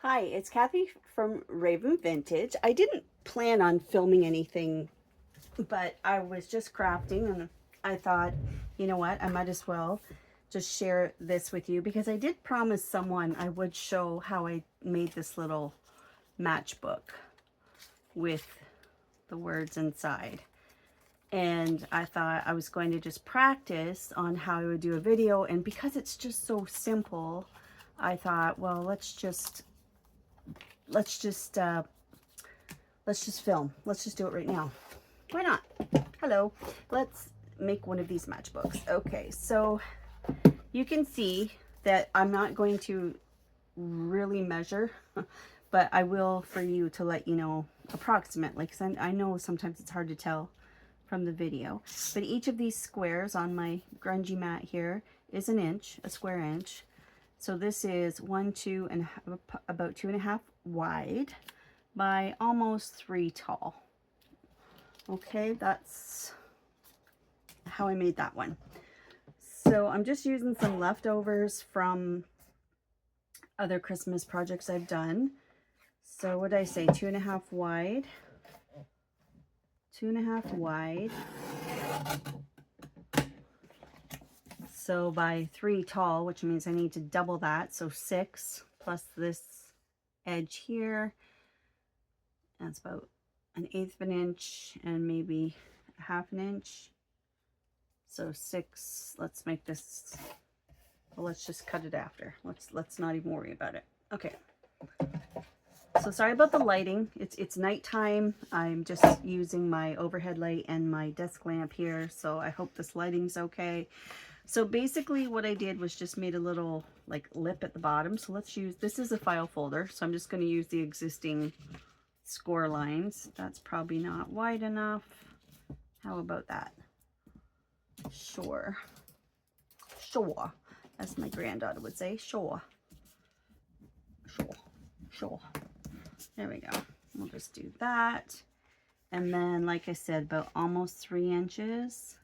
Hi, it's Kathy from Raven Vintage. I didn't plan on filming anything, but I was just crafting and I thought, you know what, I might as well just share this with you because I did promise someone I would show how I made this little matchbook with the words inside. And I thought I was going to just practice on how I would do a video, and because it's just so simple, I thought, well, let's just film. Let's just do it right now. Why not? Hello. Let's make one of these matchbooks. Okay, so you can see that I'm not going to really measure, but I will for you to let you know approximately, because I know sometimes it's hard to tell from the video. But each of these squares on my grungy mat here is an inch, a square inch. So this is about 2.5 wide by almost 3 tall. Okay, that's how I made that one. So I'm just using some leftovers from other Christmas projects I've done. So what did I say? 2.5 wide. 2.5 wide. So by 3 tall, which means I need to double that. So 6 plus this edge here. That's about 1/8 of an inch and maybe 1/2 an inch. So 6. Let's make this. Well, let's just cut it after. Let's not even worry about it. Okay. So sorry about the lighting. It's nighttime. I'm just using my overhead light and my desk lamp here, so I hope this lighting's okay. So basically what I did was just made a little like lip at the bottom. So let's use, this is a file folder, so I'm just going to use the existing score lines. That's probably not wide enough. How about that? Sure. Sure. As my granddaughter would say, sure. Sure. Sure. There we go. We'll just do that. And then, like I said, about almost 3 inches.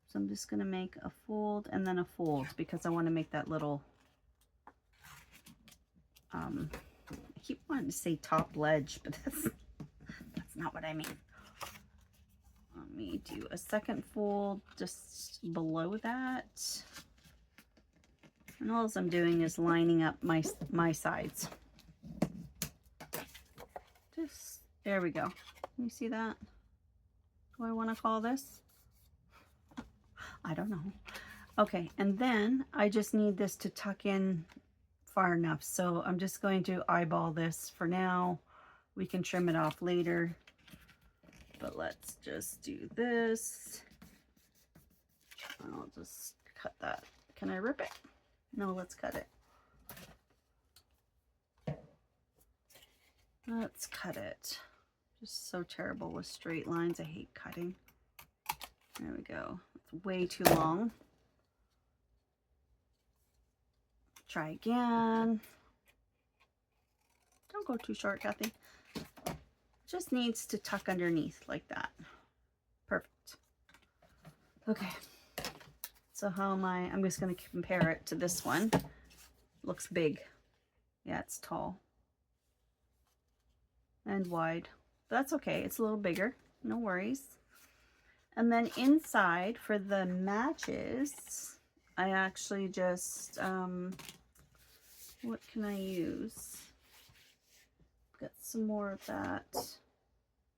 So I'm just going to make a fold and then a fold because I want to make that little, I keep wanting to say top ledge, but that's not what I mean. Let me do a second fold just below that. And all I'm doing is lining up my sides. Just, there we go. Can you see that? What do I want to call this? I don't know. Okay, and then I just need this to tuck in far enough. So I'm just going to eyeball this for now. We can trim it off later. But let's just do this. I'll just cut that. Can I rip it? No, let's cut it. Let's cut it. Just so terrible with straight lines. I hate cutting. There we go. It's way too long. Try again. Don't go too short, Kathy. Just needs to tuck underneath like that. Perfect. Okay. So how am I? I'm just going to compare it to this one. Looks big. Yeah, it's tall and wide. But that's okay. It's a little bigger. No worries. And then inside for the matches, I actually just, what can I use? Got some more of that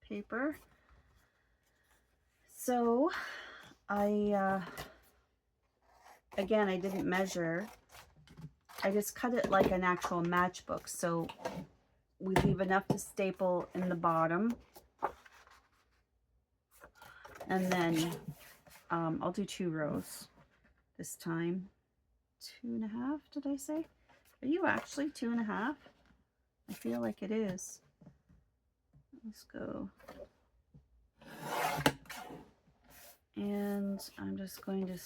paper. So again, I didn't measure. I just cut it like an actual matchbook. So we leave enough to staple in the bottom. And then I'll do 2 rows this time. 2.5, did I say? Are you actually 2.5? I feel like it is. Let's go. And I'm just going to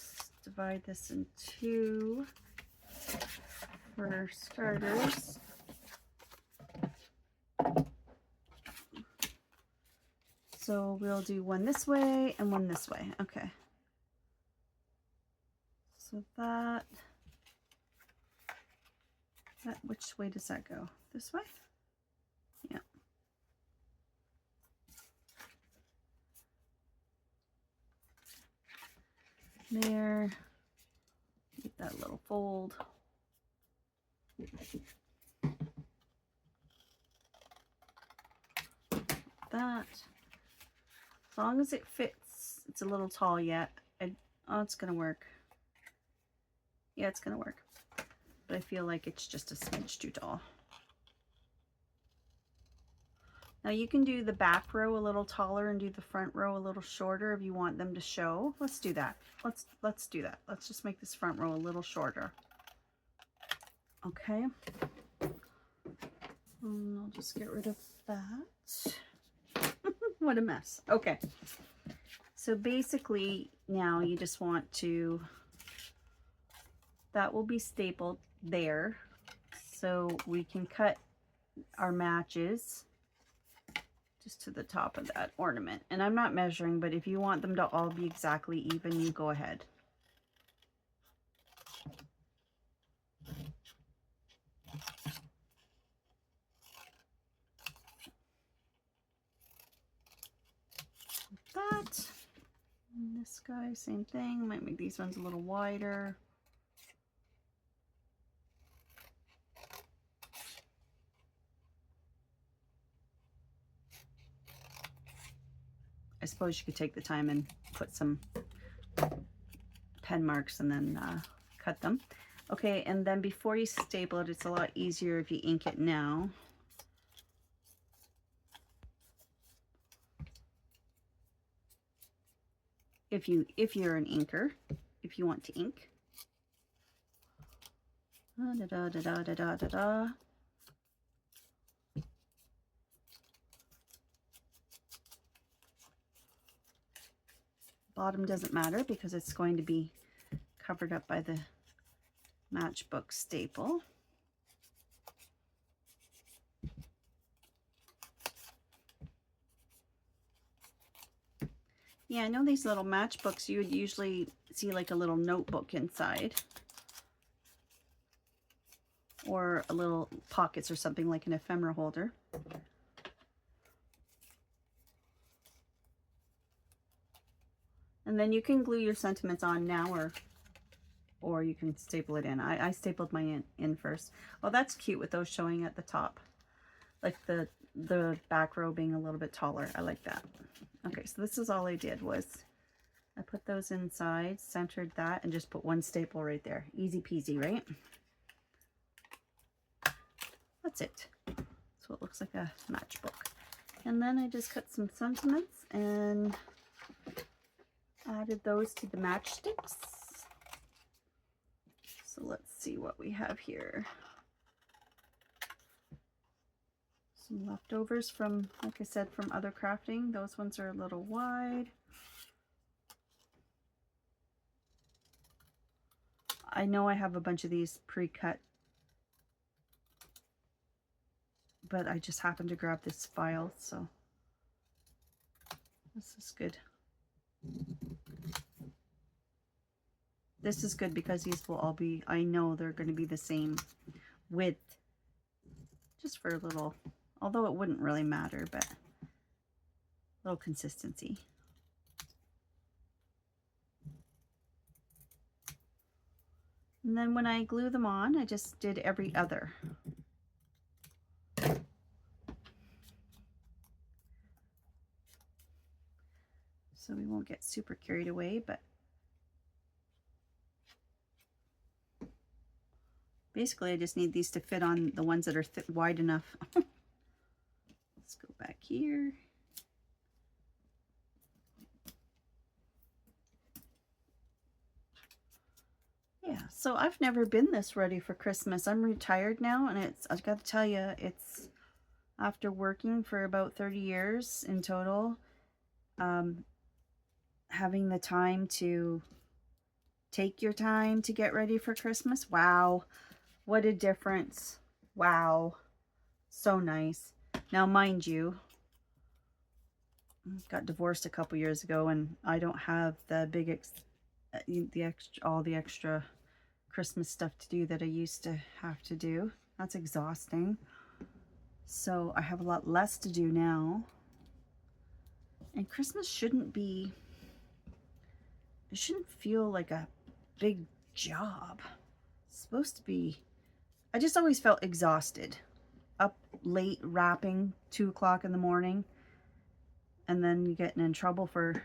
divide this in 2 for starters. So we'll do one this way and one this way. Okay. So that Which way does that go? This way? Yeah. There. Get that little fold. That. As long as it fits, it's a little tall yet. Oh, it's gonna work. Yeah, it's gonna work. But I feel like it's just a smidge too tall. Now you can do the back row a little taller and do the front row a little shorter if you want them to show. Let's do that. Let's do that. Let's just make this front row a little shorter. Okay. I'll just get rid of that. What a mess. Okay. So basically now you just want to, that will be stapled there. So we can cut our matches just to the top of that ornament. And I'm not measuring, but if you want them to all be exactly even, you go ahead. Like that. And this guy, same thing. Might make these ones a little wider. I suppose you could take the time and put some pen marks and then cut them. Okay, and then before you staple it, it's a lot easier if you ink it now. If you're an inker, if you want to ink. Da da da da da da da da. Bottom doesn't matter because it's going to be covered up by the Matchbook staple. Yeah, I know these little matchbooks, you would usually see like a little notebook inside. Or a little pockets or something like an ephemera holder. And then you can glue your sentiments on now or you can staple it in. I stapled mine in first. Oh, that's cute with those showing at the top. Like the back row being a little bit taller. I like that. Okay, so this is all I did was I put those inside, centered that, and just put one staple right there. Easy peasy, right? That's it. So it looks like a matchbook. And then I just cut some sentiments and added those to the matchsticks. So let's see what we have here. Some leftovers from, like I said, from other crafting. Those ones are a little wide. I know I have a bunch of these pre-cut, but I just happened to grab this file, so this is good. This is good because these will all be, I know they're going to be the same width, just for a little, although it wouldn't really matter, but a little consistency. And then when I glue them on, I just did every other. So we won't get super carried away, but basically I just need these to fit on the ones that are wide enough. Let's go back here. Yeah, so I've never been this ready for Christmas. I'm retired now, and I've got to tell you, it's after working for about 30 years in total, having the time to take your time to get ready for Christmas. Wow, what a difference. Wow, so nice. Now, mind you, I got divorced a couple years ago, and I don't have the big all the extra Christmas stuff to do that I used to have to do. That's exhausting. So I have a lot less to do now. And Christmas shouldn't be, it shouldn't feel like a big job. It's supposed to be, I just always felt exhausted. Up late wrapping, 2 o'clock in the morning. And then you're getting in trouble for,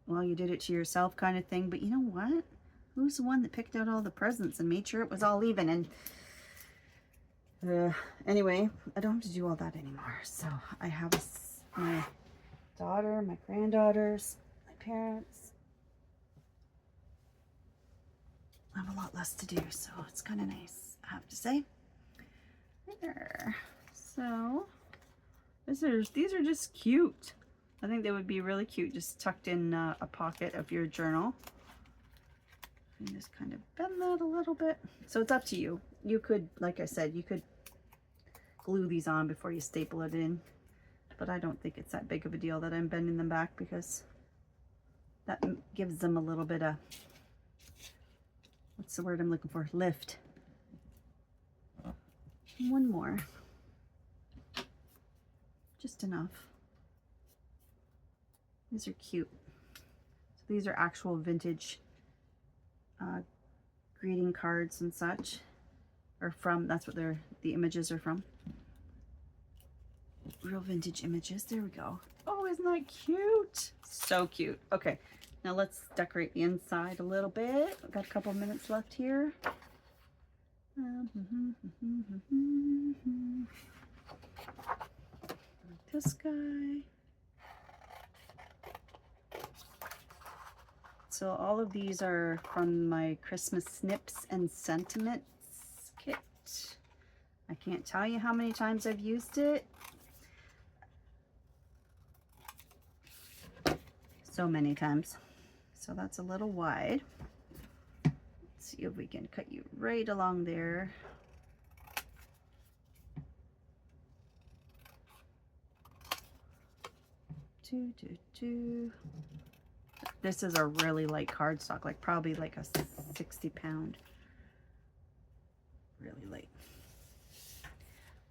well, you did it to yourself kind of thing. But you know what? Who's the one that picked out all the presents and made sure it was all even? And anyway, I don't have to do all that anymore. So I have my daughter, my granddaughters, my parents. I have a lot less to do, so it's kind of nice, I have to say. There. So these are just cute. I think they would be really cute just tucked in a pocket of your journal. And just kind of bend that a little bit. So it's up to you. You could, like I said, you could glue these on before you staple it in. But I don't think it's that big of a deal that I'm bending them back, because that gives them a little bit of, what's the word I'm looking for? Lift. One more. Just enough. These are cute. So these are actual vintage greeting cards and such. Or from, that's what the images are from. Real vintage images. There we go. Oh, isn't that cute? So cute. Okay, now let's decorate the inside a little bit. I've got a couple minutes left here. This guy. So all of these are from my Christmas Snips and Sentiments kit. I can't tell you how many times I've used it. So many times. So that's a little wide. Let's see if we can cut you right along there. This is a really light cardstock, like probably like a 60-pound. Really light.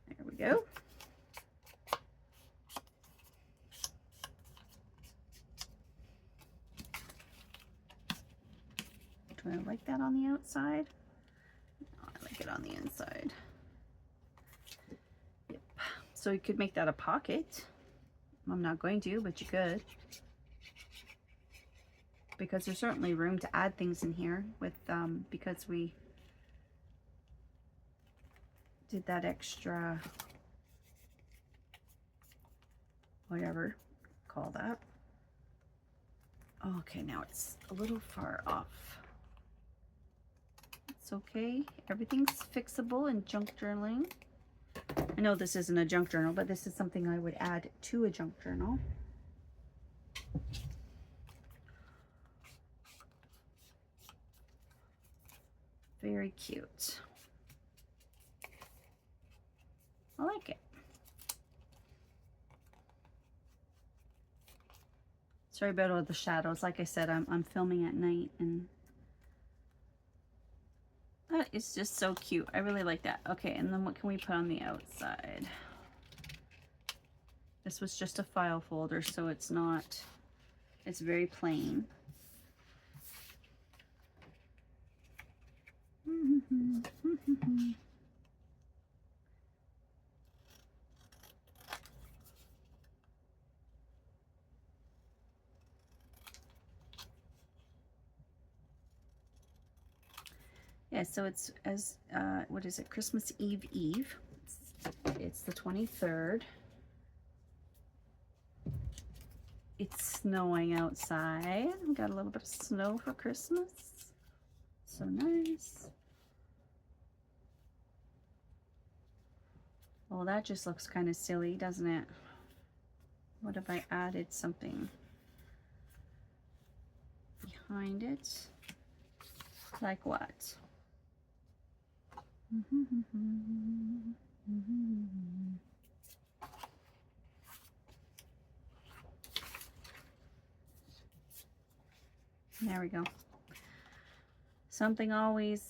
There we go. Do I like that on the outside? No, I like it on the inside. Yep. So you could make that a pocket. I'm not going to, but you could. Because there's certainly room to add things in here with, because we did that extra, whatever, call that. Okay, now it's a little far off. It's okay. Everything's fixable in junk journaling. I know this isn't a junk journal, but this is something I would add to a junk journal. Very cute. I like it. Sorry about all the shadows. Like I said, I'm filming at night, and that is just so cute. I really like that. Okay, and then what can we put on the outside? This was just a file folder, so it's not, it's very plain. Yeah, so it's as what is it? Christmas Eve Eve. It's the 23rd. It's snowing outside. We got a little bit of snow for Christmas. So nice. Well, that just looks kind of silly, doesn't it? What if I added something behind it? Like what? There we go. Something always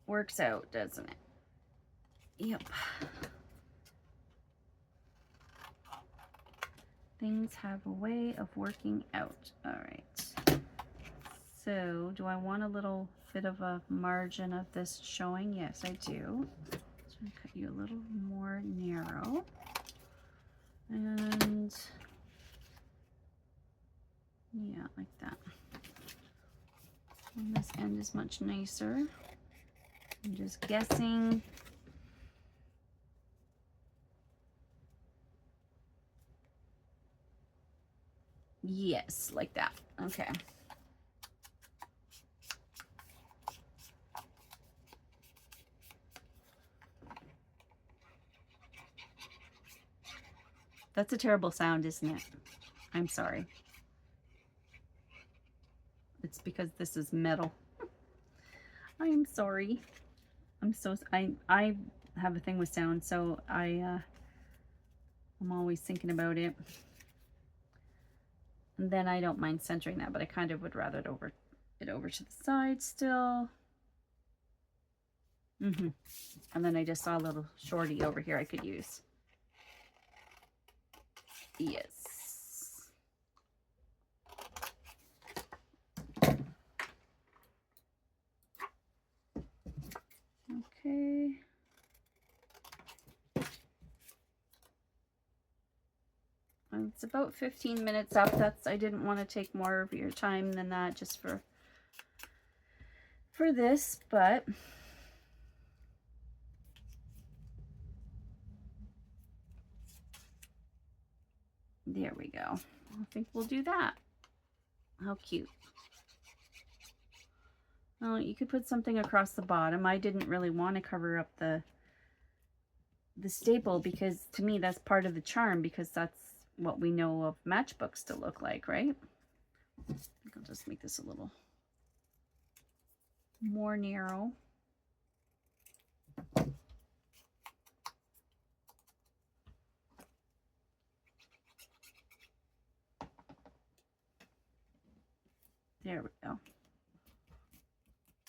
works out, doesn't it? Yep. Things have a way of working out. All right. So do I want a little bit of a margin of this showing? Yes, I do. So I'm going to cut you a little more narrow. And yeah, like that. And this end is much nicer. I'm just guessing. Yes, like that. Okay. That's a terrible sound, isn't it? I'm sorry. It's because this is metal. I am sorry. I have a thing with sound, so I'm always thinking about it. And then I don't mind centering that, but I kind of would rather it over to the side still. And then I just saw a little shorty over here I could use. Yes. Okay. It's about 15 minutes up. I didn't want to take more of your time than that just for this, but there we go. I think we'll do that. How cute. Oh, you could put something across the bottom. I didn't really want to cover up the staple because to me that's part of the charm, because that's what we know of matchbooks to look like, right? I think I'll just make this a little more narrow. There we go.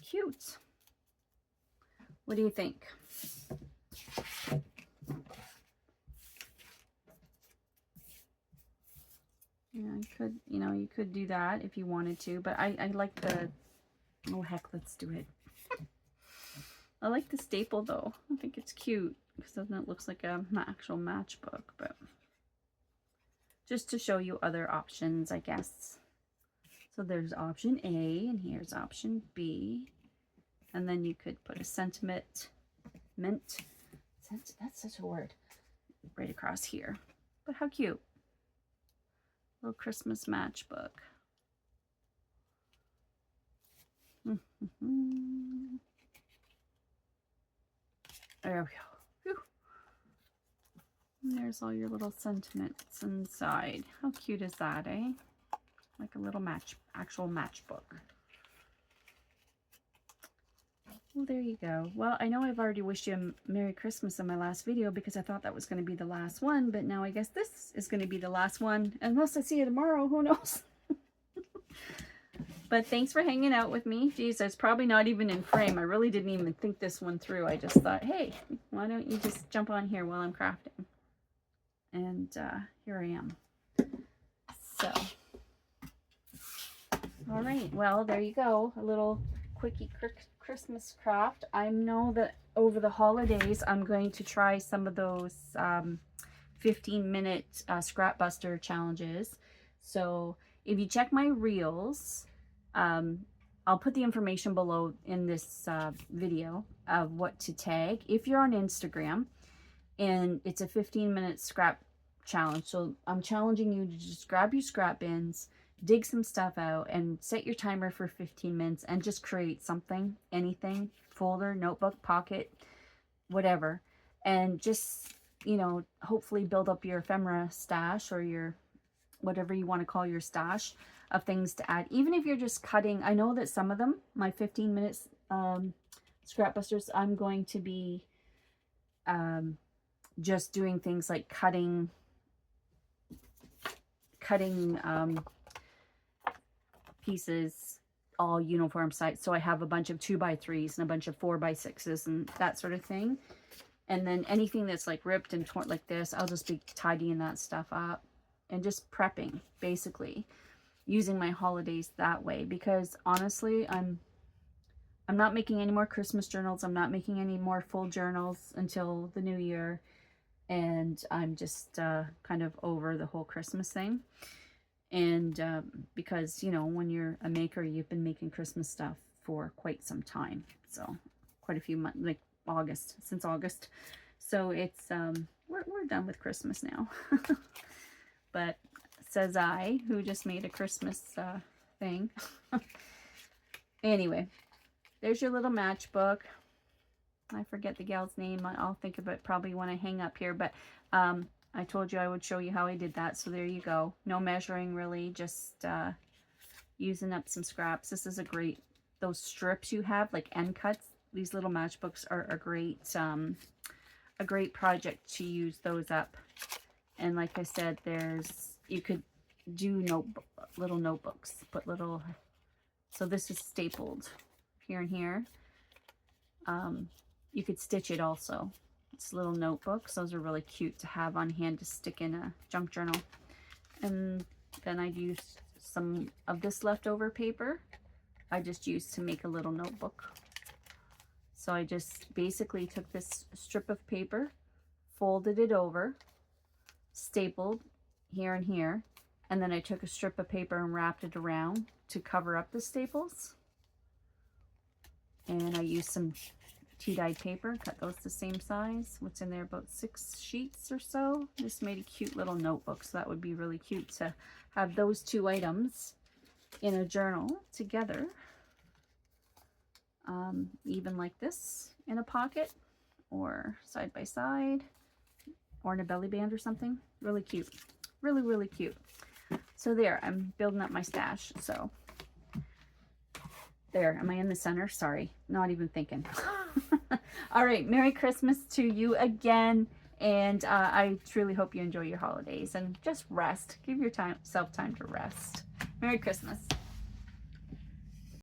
Cute. What do you think? Yeah, you could do that if you wanted to, but I like the, oh heck, let's do it. I like the staple though. I think it's cute because then it looks like a actual matchbook, but just to show you other options, I guess. So there's option A and here's option B. And then you could put a sentiment, that's such a word, right across here. But how cute. Little Christmas matchbook. There we go. Whew. And there's all your little sentiments inside. How cute is that, eh? Like a little actual matchbook. Well, there you go. Well, I know I've already wished you a Merry Christmas in my last video because I thought that was going to be the last one, but now I guess this is going to be the last one. Unless I see you tomorrow, who knows? But thanks for hanging out with me. Geez, it's probably not even in frame. I really didn't even think this one through. I just thought, hey, why don't you just jump on here while I'm crafting? And here I am. So, all right. Well, there you go. A little quickie Christmas craft. I know that over the holidays, I'm going to try some of those 15-minute scrap buster challenges. So if you check my reels, I'll put the information below in this video of what to tag if you're on Instagram, and it's a 15-minute scrap challenge. So I'm challenging you to just grab your scrap bins, dig some stuff out, and set your timer for 15 minutes and just create something, anything, folder, notebook, pocket, whatever, and just, you know, hopefully build up your ephemera stash or your whatever you want to call your stash of things to add. Even if you're just cutting, I know that some of them, my 15 minutes scrap busters, I'm going to be just doing things like cutting pieces all uniform size. So I have a bunch of 2x3s and a bunch of 4x6s and that sort of thing. And then anything that's like ripped and torn like this, I'll just be tidying that stuff up and just prepping, basically using my holidays that way. Because honestly, I'm not making any more Christmas journals. I'm not making any more full journals until the new year. And I'm just kind of over the whole Christmas thing. And because, you know, when you're a maker, you've been making Christmas stuff for quite some time. So quite a few months, like since August. So it's, we're done with Christmas now. But says I, who just made a Christmas thing. Anyway, there's your little matchbook. I forget the gal's name. I'll think of it probably when I hang up here. But I told you I would show you how I did that. So there you go. No measuring really, just using up some scraps. This is a great, those strips you have, like end cuts. These little matchbooks are a great project to use those up. And like I said, you could do little notebooks, put little, so this is stapled here and here. You could stitch it also. It's little notebooks. Those are really cute to have on hand to stick in a junk journal. And then I'd use some of this leftover paper. I just used to make a little notebook. So I just basically took this strip of paper, folded it over, stapled here and here, and then I took a strip of paper and wrapped it around to cover up the staples. And I used some tea-dyed paper, cut those the same size. What's in there, about 6 sheets or so. Just made a cute little notebook, so that would be really cute to have those 2 items in a journal together. Even like this in a pocket or side by side or in a belly band or something. Really cute. Really, really cute. So there, I'm building up my stash. So there, am I in the center? Sorry, not even thinking. All right, Merry Christmas to you again. And I truly hope you enjoy your holidays and just rest. Give yourself time to rest. Merry Christmas.